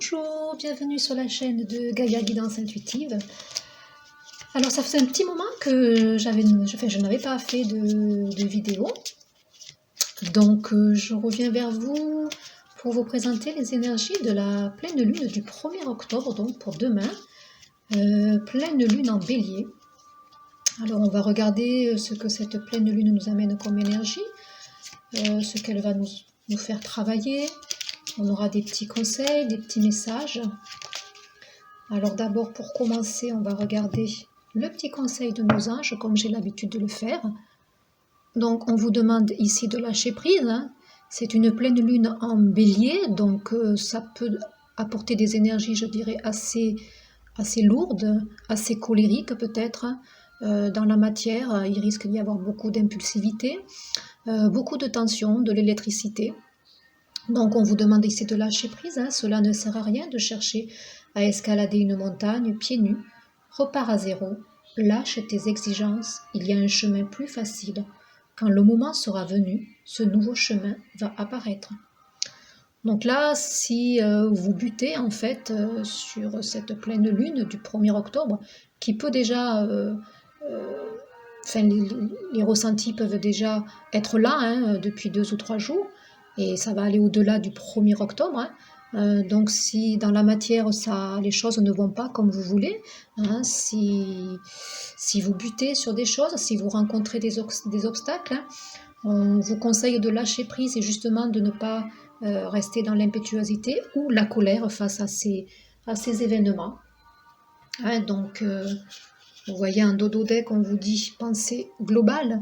Bonjour, bienvenue sur la chaîne de Gaïa Guidance Intuitive. Alors ça faisait un petit moment que je n'avais pas fait de vidéo. Donc je reviens vers vous pour vous présenter les énergies de la pleine lune du 1er octobre, donc pour demain. Pleine lune en bélier. Alors on va regarder ce que cette pleine lune nous amène comme énergie, ce qu'elle va nous faire travailler. On aura des petits conseils, des petits messages. Alors d'abord, pour commencer, on va regarder le petit conseil de nos anges, comme j'ai l'habitude de le faire. Donc on vous demande ici de lâcher prise. C'est une pleine lune en bélier, donc ça peut apporter des énergies, je dirais, assez lourdes, assez colériques peut-être. Dans la matière, il risque d'y avoir beaucoup d'impulsivité, beaucoup de tension, de l'électricité. Donc on vous demande ici de lâcher prise, cela ne sert à rien de chercher à escalader une montagne pieds nus. Repars à zéro, lâche tes exigences, il y a un chemin plus facile. Quand le moment sera venu, ce nouveau chemin va apparaître. Donc là, si vous butez en fait sur cette pleine lune du 1er octobre, qui peut déjà... les ressentis peuvent déjà être là depuis 2 ou 3 jours, et ça va aller au-delà du 1er octobre. Donc si dans la matière, les choses ne vont pas comme vous voulez, si vous butez sur des choses, si vous rencontrez des obstacles, on vous conseille de lâcher prise et justement de ne pas rester dans l'impétuosité ou la colère face à ces événements. Donc vous voyez un dodo deck, on vous dit pensée globale.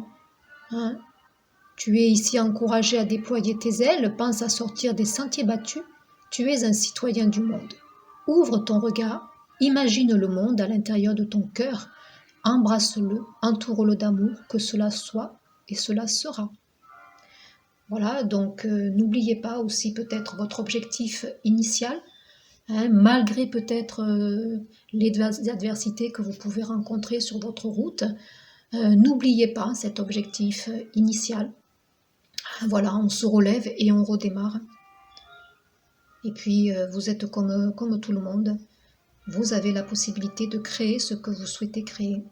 Tu es ici encouragé à déployer tes ailes, pense à sortir des sentiers battus. Tu es un citoyen du monde. Ouvre ton regard, imagine le monde à l'intérieur de ton cœur. Embrasse-le, entoure-le d'amour, que cela soit et cela sera. Voilà, donc n'oubliez pas aussi peut-être votre objectif initial, malgré peut-être les adversités que vous pouvez rencontrer sur votre route. N'oubliez pas cet objectif initial. Voilà, on se relève et on redémarre. Et puis, vous êtes comme tout le monde. Vous avez la possibilité de créer ce que vous souhaitez créer.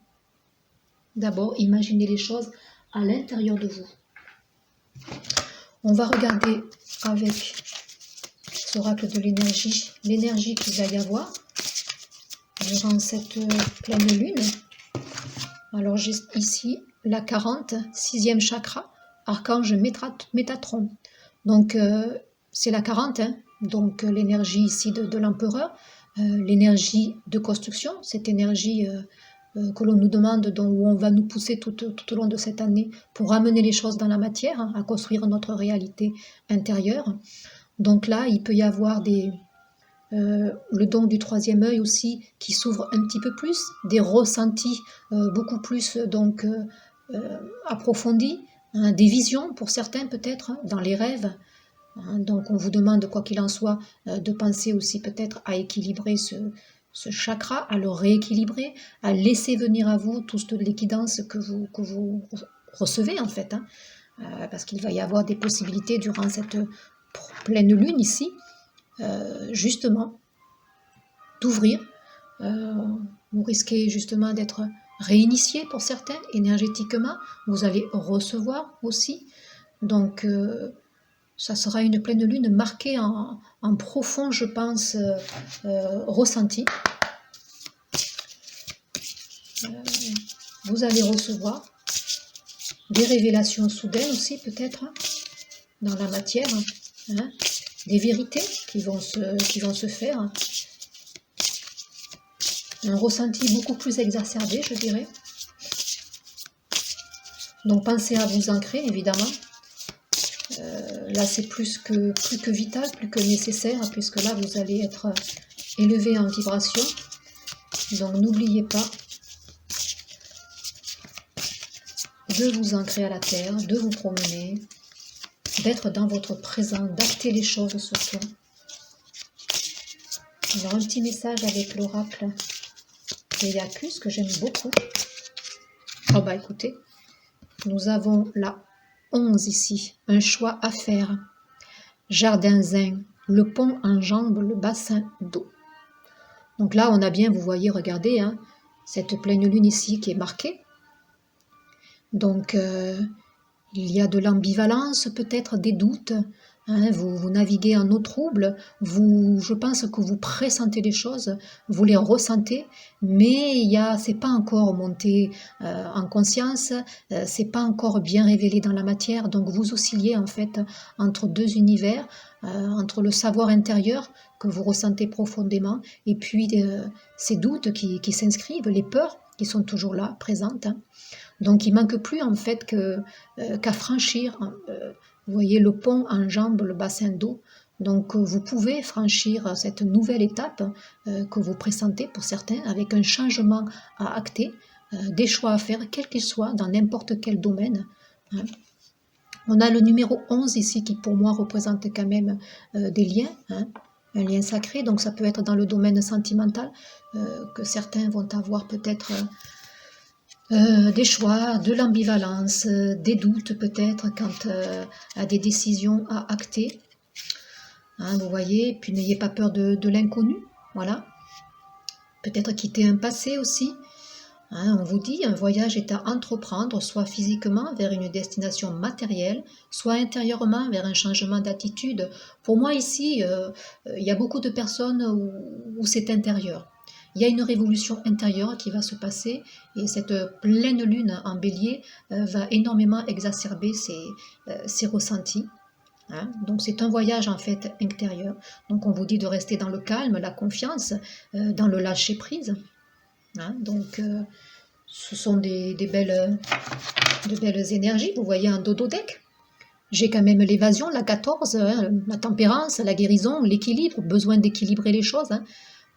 D'abord, imaginez les choses à l'intérieur de vous. On va regarder avec l'oracle de l'énergie qu'il va y avoir durant cette pleine lune. Alors, j'ai ici la 40, 6e chakra, archange Métatron. Donc, c'est la 40, donc l'énergie ici de l'empereur, l'énergie de construction, cette énergie que l'on nous demande, où on va nous pousser tout au long de cette année pour ramener les choses dans la matière, à construire notre réalité intérieure. Donc là, il peut y avoir le don du 3e œil aussi qui s'ouvre un petit peu plus, des ressentis beaucoup plus approfondis, des visions pour certains peut-être, dans les rêves. Donc on vous demande, quoi qu'il en soit, de penser aussi peut-être à équilibrer ce chakra, à le rééquilibrer, à laisser venir à vous toute les guidances que vous recevez en fait, parce qu'il va y avoir des possibilités durant cette pleine lune ici, justement, d'ouvrir. Vous risquez justement d'être réinitié pour certains, énergétiquement. Vous allez recevoir aussi. Donc, ça sera une pleine lune marquée en profond, je pense, ressenti. Vous allez recevoir des révélations soudaines aussi, peut-être, dans la matière. Des vérités qui vont se faire. Un ressenti beaucoup plus exacerbé, je dirais. Donc pensez à vous ancrer, évidemment. Là, c'est plus que vital, plus que nécessaire, puisque là, vous allez être élevé en vibration. Donc n'oubliez pas de vous ancrer à la terre, de vous promener, d'être dans votre présent, d'acter les choses surtout. Alors un petit message avec l'oracle Iacus que j'aime beaucoup. Oh bah écoutez, nous avons la 11 ici, un choix à faire. Jardin zen, le pont enjambe le bassin d'eau. Donc là, on a bien, vous voyez, regardez, hein, cette pleine lune ici qui est marquée. Donc, il y a de l'ambivalence, peut-être des doutes. Hein, vous naviguez en eau trouble. Je pense que vous pressentez les choses, vous les ressentez, mais c'est pas encore monté en conscience, c'est pas encore bien révélé dans la matière. Donc, vous oscillez en fait entre deux univers, entre le savoir intérieur que vous ressentez profondément, et puis ces doutes qui s'inscrivent, les peurs qui sont toujours là, présentes. Hein. Donc il ne manque plus en fait qu'à franchir. Vous voyez, le pont enjambe le bassin d'eau. Donc vous pouvez franchir cette nouvelle étape que vous pressentez pour certains, avec un changement à acter, des choix à faire, quels qu'ils soient, dans n'importe quel domaine. Hein. On a le numéro 11 ici qui pour moi représente quand même des liens, hein, un lien sacré. Donc ça peut être dans le domaine sentimental que certains vont avoir peut-être... des choix, de l'ambivalence, des doutes peut-être quant à des décisions à acter. Hein, vous voyez, puis n'ayez pas peur de l'inconnu, voilà. Peut-être quitter un passé aussi. Hein, on vous dit, un voyage est à entreprendre, soit physiquement vers une destination matérielle, soit intérieurement vers un changement d'attitude. Pour moi ici, il y a beaucoup de personnes où c'est intérieur. Il y a une révolution intérieure qui va se passer et cette pleine lune en bélier va énormément exacerber ces ressentis. Hein. Donc c'est un voyage en fait intérieur. Donc on vous dit de rester dans le calme, la confiance, dans le lâcher prise. Hein. Donc ce sont de belles énergies. Vous voyez un dodo-deck. J'ai quand même l'évasion, la 14, hein, la tempérance, la guérison, l'équilibre, besoin d'équilibrer les choses. Hein.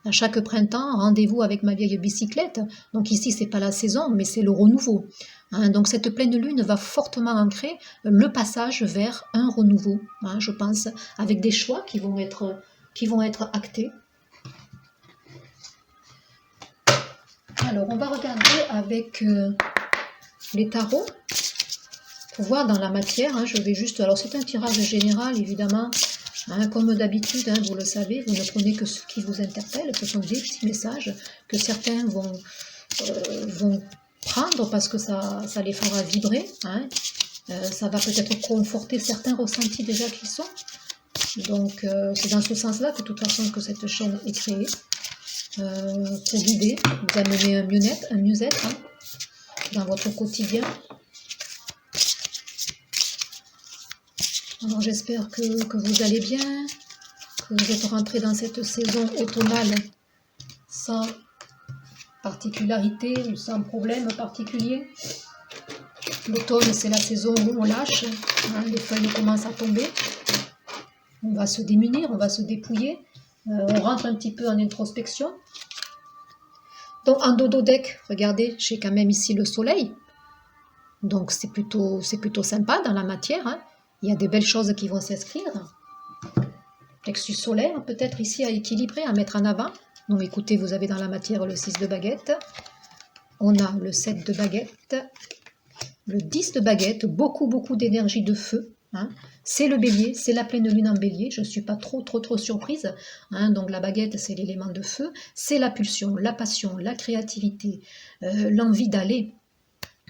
À chaque printemps, rendez-vous avec ma vieille bicyclette. Donc ici, c'est pas la saison, mais c'est le renouveau. Hein, donc cette pleine lune va fortement ancrer le passage vers un renouveau, hein, je pense, avec des choix qui vont être actés. Alors, on va regarder avec les tarots pour voir dans la matière. Hein, je vais juste... Alors, c'est un tirage général, évidemment. Hein, comme d'habitude, hein, vous le savez, vous ne prenez que ce qui vous interpelle. Ce sont des petits messages que certains vont prendre parce que ça les fera vibrer. Hein. Ça va peut-être conforter certains ressentis déjà qu'ils sont. Donc, c'est dans ce sens-là que de toute façon que cette chaîne est créée. Pour guider, vous amener un mieux-être hein, dans votre quotidien. Alors j'espère que vous allez bien, que vous êtes rentrés dans cette saison automnale sans particularité ou sans problème particulier. L'automne, c'est la saison où on lâche, hein, les feuilles commencent à tomber. On va se démunir, on va se dépouiller. On rentre un petit peu en introspection. Donc en dodo-deck, regardez, j'ai quand même ici le soleil. Donc c'est plutôt sympa dans la matière. Hein. Il y a des belles choses qui vont s'inscrire. Plexus solaire, peut-être ici à équilibrer, à mettre en avant. Donc écoutez, vous avez dans la matière le 6 de baguette. On a le 7 de baguette. Le 10 de baguette, beaucoup d'énergie de feu. Hein. C'est le bélier, c'est la pleine lune en bélier, je ne suis pas trop surprise. Hein. Donc la baguette, c'est l'élément de feu, c'est la pulsion, la passion, la créativité, l'envie d'aller.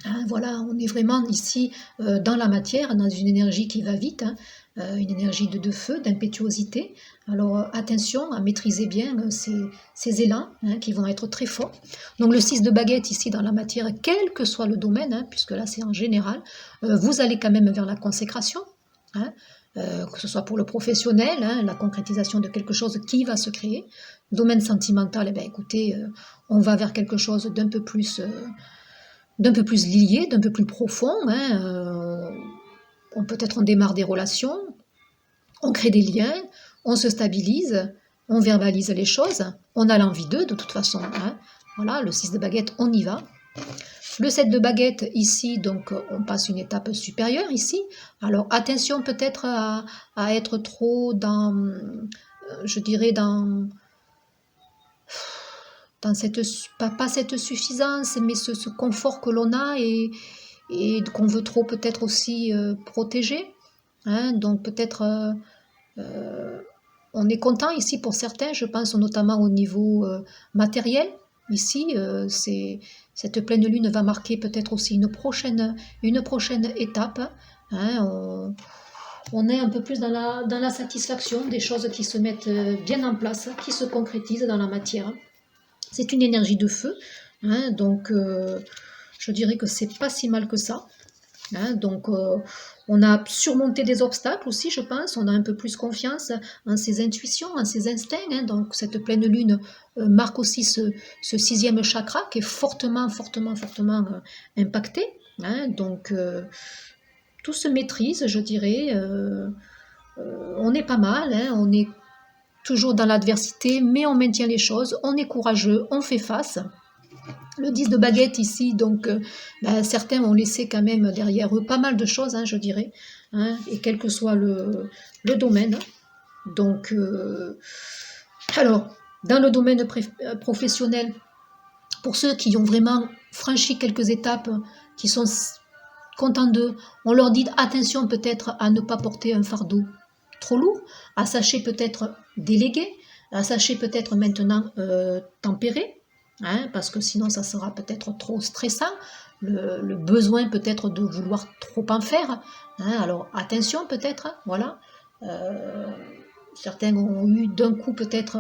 Hein, voilà, on est vraiment ici dans la matière, dans une énergie qui va vite, hein, une énergie de feu, d'impétuosité. Alors attention à maîtriser bien ces élans hein, qui vont être très forts. Donc le 6 de baguette ici dans la matière, quel que soit le domaine, hein, puisque là c'est en général, vous allez quand même vers la consécration. Hein, que ce soit pour le professionnel, hein, la concrétisation de quelque chose qui va se créer. Domaine sentimental, eh bien, écoutez, on va vers quelque chose d'un peu plus lié, d'un peu plus profond. Hein, peut-être on démarre des relations, on crée des liens, on se stabilise, on verbalise les choses, on a l'envie de toute façon. Hein, voilà, le 6 de baguette, on y va. Le 7 de baguette, ici, donc on passe une étape supérieure ici. Alors attention peut-être à être trop dans, je dirais, dans cette, pas cette suffisance, mais ce confort que l'on a et qu'on veut trop peut-être aussi protéger. Hein, donc peut-être on est content ici pour certains, je pense notamment au niveau matériel. Ici, cette pleine lune va marquer peut-être aussi une prochaine étape. Hein, on est un peu plus dans la satisfaction des choses qui se mettent bien en place, qui se concrétisent dans la matière. C'est une énergie de feu, hein, donc je dirais que c'est pas si mal que ça. Hein, donc on a surmonté des obstacles aussi, je pense, on a un peu plus confiance en ses intuitions, en ses instincts. Hein, donc cette pleine lune marque aussi ce sixième chakra qui est fortement impacté. Hein, donc tout se maîtrise, je dirais. On est pas mal, hein, on est toujours dans l'adversité, mais on maintient les choses, on est courageux, on fait face. Le 10 de baguette ici, donc certains ont laissé quand même derrière eux pas mal de choses, hein, je dirais, hein, et quel que soit le domaine. Donc, alors, dans le domaine professionnel, pour ceux qui ont vraiment franchi quelques étapes, qui sont contents d'eux, on leur dit attention peut-être à ne pas porter un fardeau trop lourd, à sachez peut-être déléguer, à sachez peut-être maintenant tempérer, hein, parce que sinon ça sera peut-être trop stressant, le besoin peut-être de vouloir trop en faire, hein, alors attention peut-être, voilà. Certains ont eu d'un coup peut-être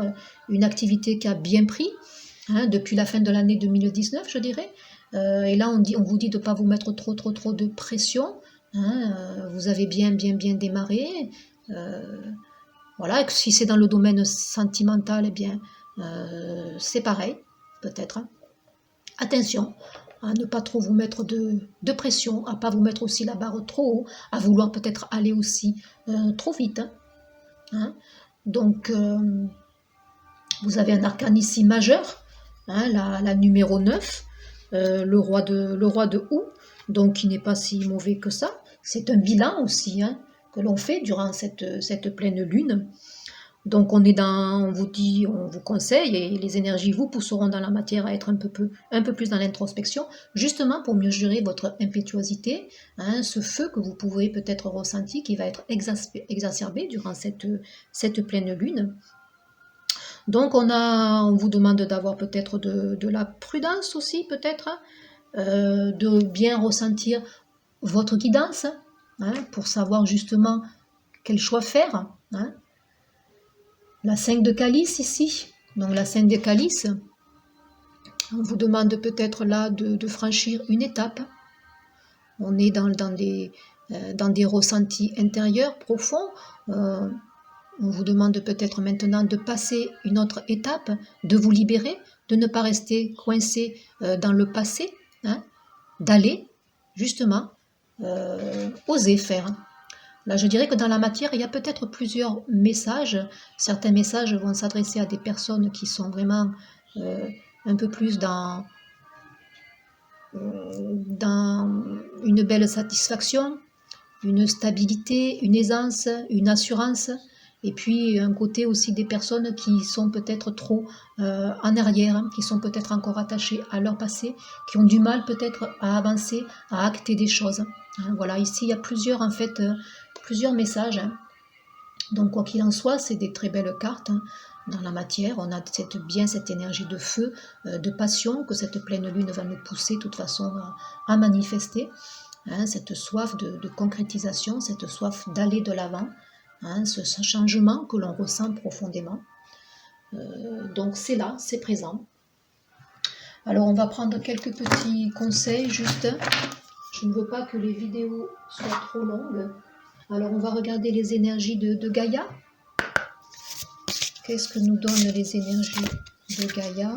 une activité qui a bien pris, hein, depuis la fin de l'année 2019, je dirais, et là on vous dit de ne pas vous mettre trop de pression, hein, vous avez bien démarré, voilà, et que si c'est dans le domaine sentimental, eh bien c'est pareil, peut-être. Hein. Attention à ne pas trop vous mettre de pression, à ne pas vous mettre aussi la barre trop haut, à vouloir peut-être aller aussi trop vite. Hein. Donc, vous avez un arcane ici majeur, hein, la numéro 9, le roi de Houx, donc qui n'est pas si mauvais que ça. C'est un bilan aussi, hein, que l'on fait durant cette pleine lune. Donc on vous dit, on vous conseille, et les énergies vous pousseront dans la matière à être un peu plus dans l'introspection, justement pour mieux gérer votre impétuosité, hein, ce feu que vous pouvez peut-être ressentir, qui va être exacerbé durant cette pleine lune. Donc on vous demande d'avoir peut-être de la prudence aussi, peut-être, de bien ressentir votre guidance, hein, pour savoir justement quel choix faire. Hein. La 5 de calice ici, donc la 5 de calice, on vous demande peut-être là de franchir une étape. On est dans des ressentis intérieurs profonds. On vous demande peut-être maintenant de passer une autre étape, de vous libérer, de ne pas rester coincé dans le passé, hein, d'aller justement oser faire. Là, je dirais que dans la matière, il y a peut-être plusieurs messages. Certains messages vont s'adresser à des personnes qui sont vraiment un peu plus dans une belle satisfaction, une stabilité, une aisance, une assurance. Et puis un côté aussi des personnes qui sont peut-être trop en arrière, hein, qui sont peut-être encore attachées à leur passé, qui ont du mal peut-être à avancer, à acter des choses. Hein, voilà, ici il y a plusieurs messages. Hein. Donc quoi qu'il en soit, c'est des très belles cartes. Hein. Dans la matière, on a bien cette énergie de feu, de passion que cette pleine lune va nous pousser de toute façon à manifester. Hein, cette soif de concrétisation, cette soif d'aller de l'avant, hein, ce changement que l'on ressent profondément. Donc c'est là, c'est présent. Alors on va prendre quelques petits conseils juste. Je ne veux pas que les vidéos soient trop longues. Alors on va regarder les énergies de Gaïa. Qu'est-ce que nous donnent les énergies de Gaïa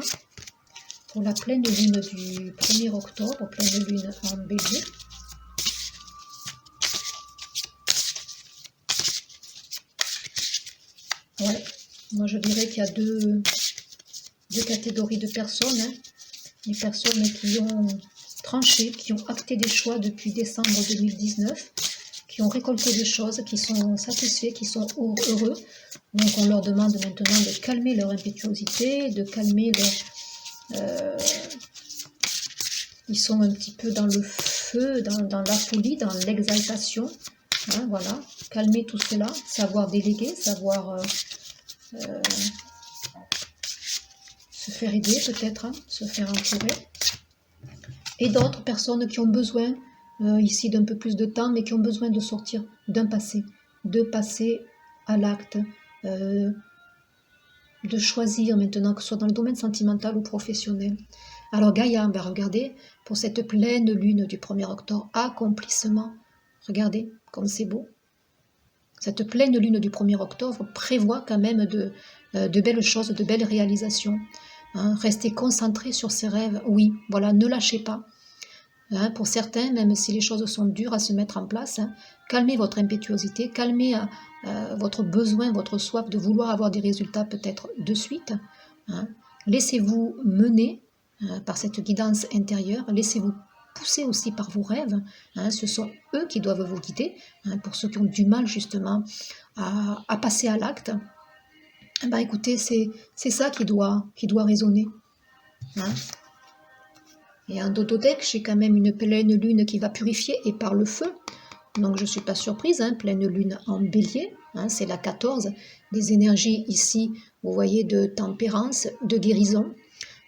pour la pleine lune du 1er octobre, pleine lune en Bélier. Ouais, moi je dirais qu'il y a deux catégories de personnes. Hein. Les personnes qui ont tranché, qui ont acté des choix depuis décembre 2019, qui ont récolté des choses, qui sont satisfaits, qui sont heureux. Donc on leur demande maintenant de calmer leur impétuosité, de calmer leur... ils sont un petit peu dans le feu, dans la folie, dans l'exaltation. Hein, voilà, calmer tout cela, savoir déléguer, savoir se faire aider peut-être, hein, se faire entourer. Et d'autres personnes qui ont besoin ici d'un peu plus de temps, mais qui ont besoin de sortir d'un passé, de passer à l'acte, de choisir maintenant, que ce soit dans le domaine sentimental ou professionnel. Alors Gaïa, ben regardez, pour cette pleine lune du 1er octobre, accomplissement. Regardez comme c'est beau. Cette pleine lune du 1er octobre prévoit quand même de belles choses, de belles réalisations. Hein, restez concentrés sur ses rêves, oui, voilà, ne lâchez pas. Hein, pour certains, même si les choses sont dures à se mettre en place, hein, calmez votre impétuosité, calmez votre besoin, votre soif de vouloir avoir des résultats peut-être de suite. Hein. Laissez-vous mener par cette guidance intérieure, laissez-vous pousser aussi par vos rêves. Hein, ce sont eux qui doivent vous guider. Hein, pour ceux qui ont du mal justement à passer à l'acte, ben écoutez, c'est ça qui doit résonner. Hein. Et en Dododec, j'ai quand même une pleine lune qui va purifier et par le feu. Donc je ne suis pas surprise, hein, pleine lune en bélier, hein, c'est la 14, des énergies ici, vous voyez, de tempérance, de guérison,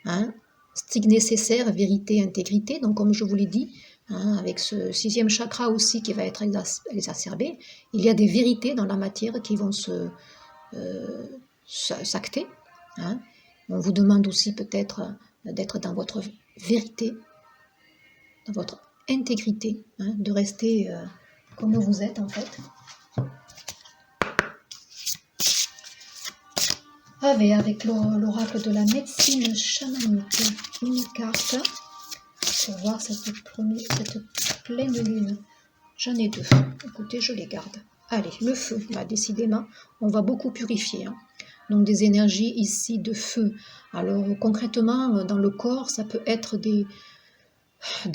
hein, strict nécessaire, vérité, intégrité. Donc comme je vous l'ai dit, hein, avec ce 6e chakra aussi qui va être exacerbé, il y a des vérités dans la matière qui vont s'acter. Hein. On vous demande aussi peut-être d'être dans votre vérité, dans votre intégrité, hein, de rester comme vous êtes en fait. Avec l'oracle de la médecine chamanique, une carte pour voir cette pleine lune. J'en ai 2. Écoutez, je les garde. Allez, le feu, là, décidément, on va beaucoup purifier. Hein. Donc des énergies ici de feu. Alors concrètement, dans le corps, ça peut être des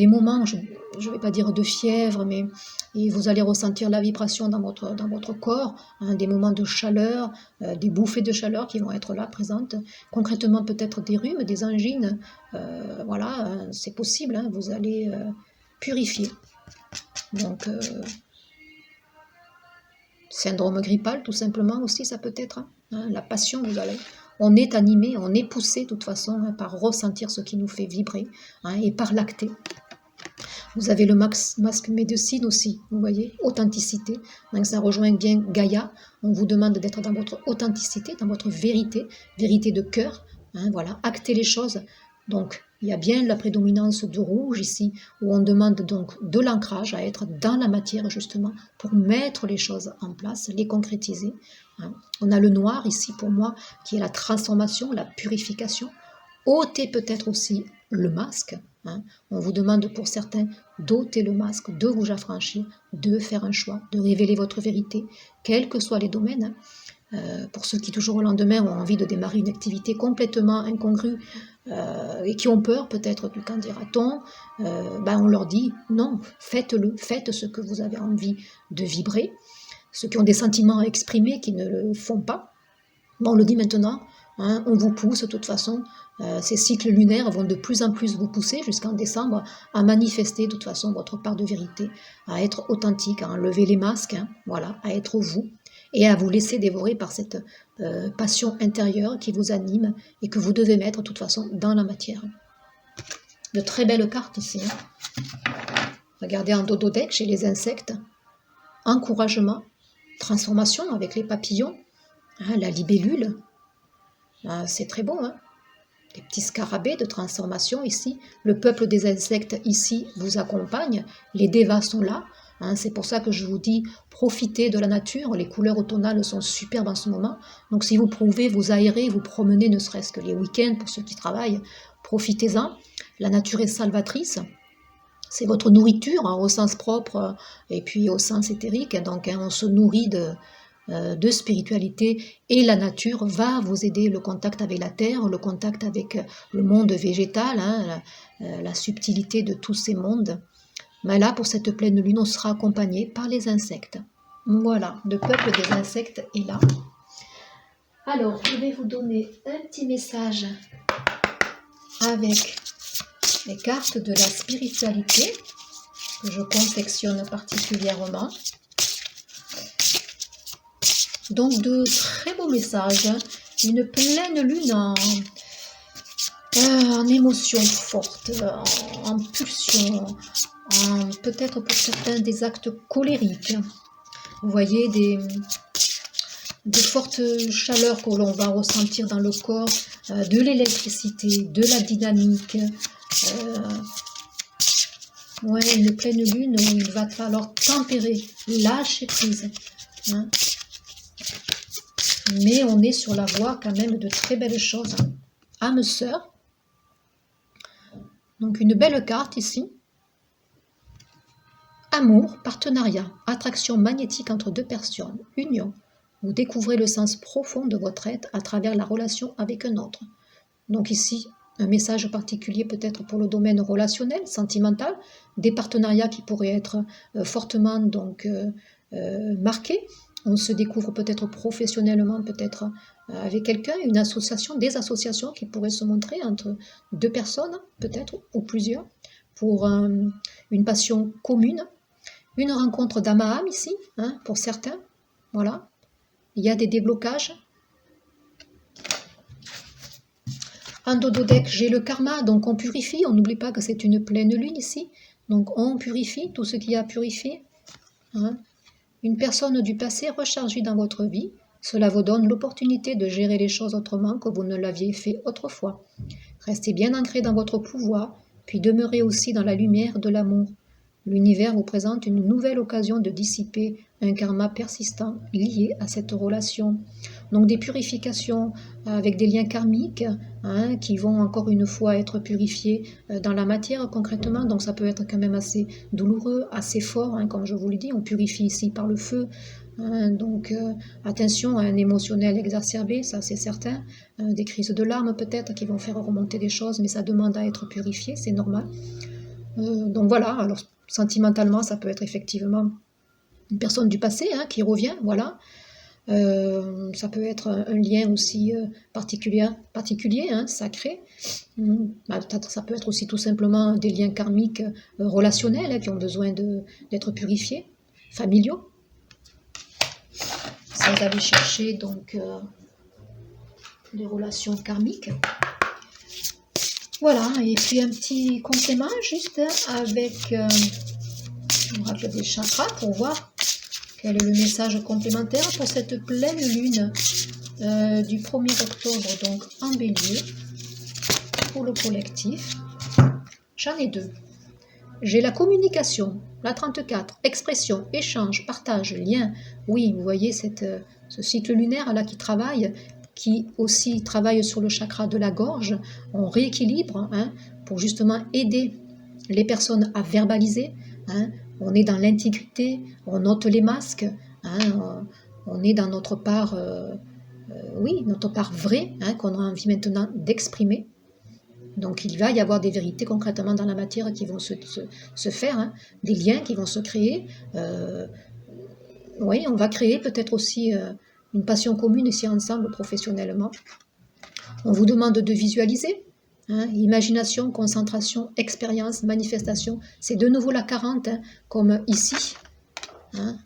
moments, je ne vais pas dire de fièvre, mais vous allez ressentir la vibration dans votre corps, hein, des moments de chaleur, des bouffées de chaleur qui vont être là présentes. Concrètement, peut-être des rhumes, des angines, voilà, c'est possible, hein, vous allez purifier. Donc, syndrome grippal, tout simplement aussi, ça peut être, hein, la passion, on est animé, on est poussé de toute façon hein, par ressentir ce qui nous fait vibrer hein, et par l'acter. Vous avez le masque médecine aussi, vous voyez, authenticité. Donc ça rejoint bien Gaïa. On vous demande d'être dans votre authenticité, dans votre vérité, vérité de cœur. Hein, voilà, acter les choses. Donc il y a bien la prédominance de rouge ici, où on demande donc de l'ancrage, à être dans la matière justement, pour mettre les choses en place, les concrétiser. Hein. On a le noir ici pour moi, qui est la transformation, la purification. Ôtez peut-être aussi le masque. Hein. On vous demande pour certains d'ôter le masque, de vous affranchir, de faire un choix, de révéler votre vérité, quels que soient les domaines. Pour ceux qui, toujours au lendemain, ont envie de démarrer une activité complètement incongrue et qui ont peur peut-être du qu'en dira-t-on, on leur dit non, faites-le, faites ce que vous avez envie de vibrer. Ceux qui ont des sentiments à exprimer, qui ne le font pas, on le dit maintenant, hein, on vous pousse de toute façon, ces cycles lunaires vont de plus en plus vous pousser jusqu'en décembre à manifester de toute façon votre part de vérité, à être authentique, à enlever les masques, hein, voilà, à être vous, et à vous laisser dévorer par cette passion intérieure qui vous anime et que vous devez mettre de toute façon dans la matière. De très belles cartes ici. Hein. Regardez en Dododec chez les insectes, encouragement, transformation avec les papillons, hein, la libellule, c'est très beau, hein. Des petits scarabées de transformation ici. Le peuple des insectes ici vous accompagne. Les dévas sont là. Hein, c'est pour ça que je vous dis, profitez de la nature. Les couleurs automnales sont superbes en ce moment. Donc si vous pouvez vous aérer, vous promener, ne serait-ce que les week-ends pour ceux qui travaillent, profitez-en. La nature est salvatrice. C'est votre nourriture hein, au sens propre et puis au sens éthérique. Donc hein, on se nourrit de spiritualité et la nature va vous aider, le contact avec la terre, le contact avec le monde végétal, hein, la subtilité de tous ces mondes. Mais là, pour cette pleine lune, on sera accompagné par les insectes. Voilà, le peuple des insectes est là. Alors, je vais vous donner un petit message avec les cartes de la spiritualité que je confectionne particulièrement. Donc de très beaux messages une pleine lune en émotions fortes, en pulsions, peut-être pour certains des actes colériques. Vous voyez des fortes chaleurs que l'on va ressentir dans le corps, de l'électricité, de la dynamique. Ouais, une pleine lune où il va falloir tempérer, lâcher prise. Hein. Mais on est sur la voie quand même de très belles choses. Âme sœur. Donc une belle carte ici. Amour, partenariat, attraction magnétique entre deux personnes, union. Vous découvrez le sens profond de votre être à travers la relation avec un autre. Donc ici, un message particulier peut-être pour le domaine relationnel, sentimental, des partenariats qui pourraient être fortement donc marqués. On se découvre peut-être professionnellement, peut-être avec quelqu'un, une association, des associations qui pourraient se montrer entre deux personnes, peut-être, ou plusieurs, pour une passion commune. Une rencontre d'âme à âme ici, hein, pour certains. Voilà. Il y a des déblocages. En dododeck, j'ai le karma, donc on purifie. On n'oublie pas que c'est une pleine lune ici. Donc on purifie tout ce qui a purifié. Hein. Une personne du passé rechargée dans votre vie. Cela vous donne l'opportunité de gérer les choses autrement que vous ne l'aviez fait autrefois. Restez bien ancré dans votre pouvoir, puis demeurez aussi dans la lumière de l'amour. L'univers vous présente une nouvelle occasion de dissiper un karma persistant lié à cette relation. Donc des purifications avec des liens karmiques hein, qui vont encore une fois être purifiés dans la matière concrètement. Donc ça peut être quand même assez douloureux, assez fort, hein, comme je vous l'ai dit. On purifie ici par le feu. Hein, donc attention à un émotionnel exacerbé, ça c'est certain. Des crises de larmes peut-être qui vont faire remonter des choses, mais ça demande à être purifié, c'est normal. Donc voilà, alors sentimentalement, ça peut être effectivement une personne du passé hein, qui revient, voilà. Ça peut être un lien aussi particulier hein, sacré. Ça peut être aussi tout simplement des liens karmiques relationnels hein, qui ont besoin d'être purifiés, familiaux. Ça va aller chercher donc les relations karmiques. Voilà, et puis un petit complément juste avec l'oracle des chakras pour voir quel est le message complémentaire pour cette pleine lune du 1er octobre, donc en bélier, pour le collectif. J'en ai deux. J'ai la communication, la 34, expression, échange, partage, lien. Oui, vous voyez ce cycle lunaire là qui travaille aussi travaille sur le chakra de la gorge. On rééquilibre hein, pour justement aider les personnes à verbaliser. Hein. On est dans l'intégrité, on ôte les masques, hein, on est dans notre part, notre part vraie, hein, qu'on a envie maintenant d'exprimer. Donc il va y avoir des vérités concrètement dans la matière qui vont se faire, hein, des liens qui vont se créer. Oui, on va créer peut-être aussi une passion commune ici ensemble professionnellement. On vous demande de visualiser. Hein, imagination, concentration, expérience, manifestation. C'est de nouveau la 40, hein, comme ici. Hein,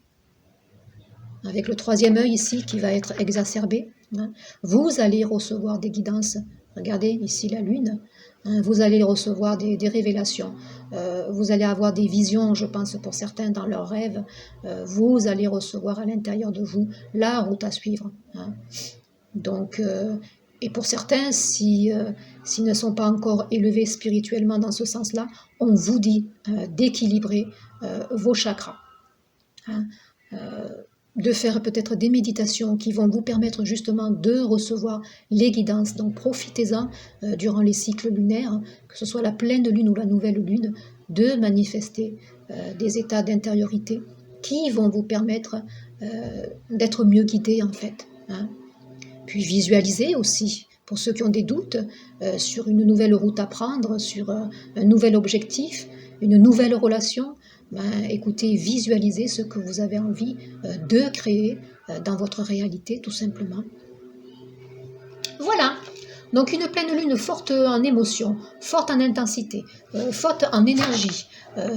avec le 3e œil ici qui va être exacerbé. Hein. Vous allez recevoir des guidances. Regardez ici la lune. Hein, vous allez recevoir des révélations. Vous allez avoir des visions, je pense pour certains, dans leurs rêves. Vous allez recevoir à l'intérieur de vous la route à suivre. Hein. Donc, et pour certains, s'ils ne sont pas encore élevés spirituellement dans ce sens-là, on vous dit d'équilibrer vos chakras. Hein. De faire peut-être des méditations qui vont vous permettre justement de recevoir les guidances. Donc profitez-en durant les cycles lunaires, que ce soit la pleine lune ou la nouvelle lune, de manifester des états d'intériorité qui vont vous permettre d'être mieux guidés en fait. Hein. Puis visualiser aussi, pour ceux qui ont des doutes sur une nouvelle route à prendre, sur un nouvel objectif, une nouvelle relation, écoutez, visualisez ce que vous avez envie de créer dans votre réalité, tout simplement. Voilà, Donc une pleine lune forte en émotion, forte en intensité, forte en énergie,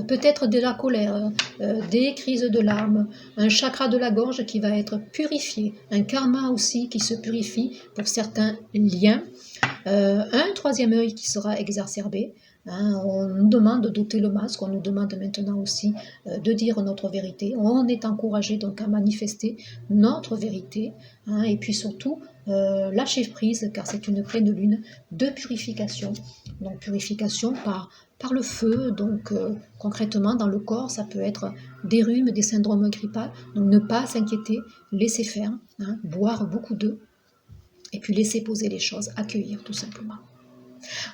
peut-être de la colère, des crises de larmes, un chakra de la gorge qui va être purifié, un karma aussi qui se purifie pour certains liens, un troisième œil qui sera exacerbé. Hein, on nous demande d'ôter le masque, on nous demande maintenant aussi de dire notre vérité. On est encouragé donc à manifester notre vérité, hein, et puis surtout lâcher prise, car c'est une pleine lune de purification. Donc purification par le feu, donc concrètement dans le corps, ça peut être des rhumes, des syndromes grippaux. Donc ne pas s'inquiéter, laisser faire, hein, boire beaucoup d'eau, et puis laisser poser les choses, accueillir tout simplement.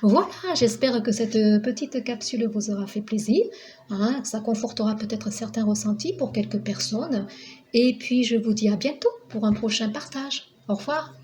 Voilà, j'espère que cette petite capsule vous aura fait plaisir, hein, ça confortera peut-être certains ressentis pour quelques personnes. Et puis je vous dis à bientôt pour un prochain partage. Au revoir.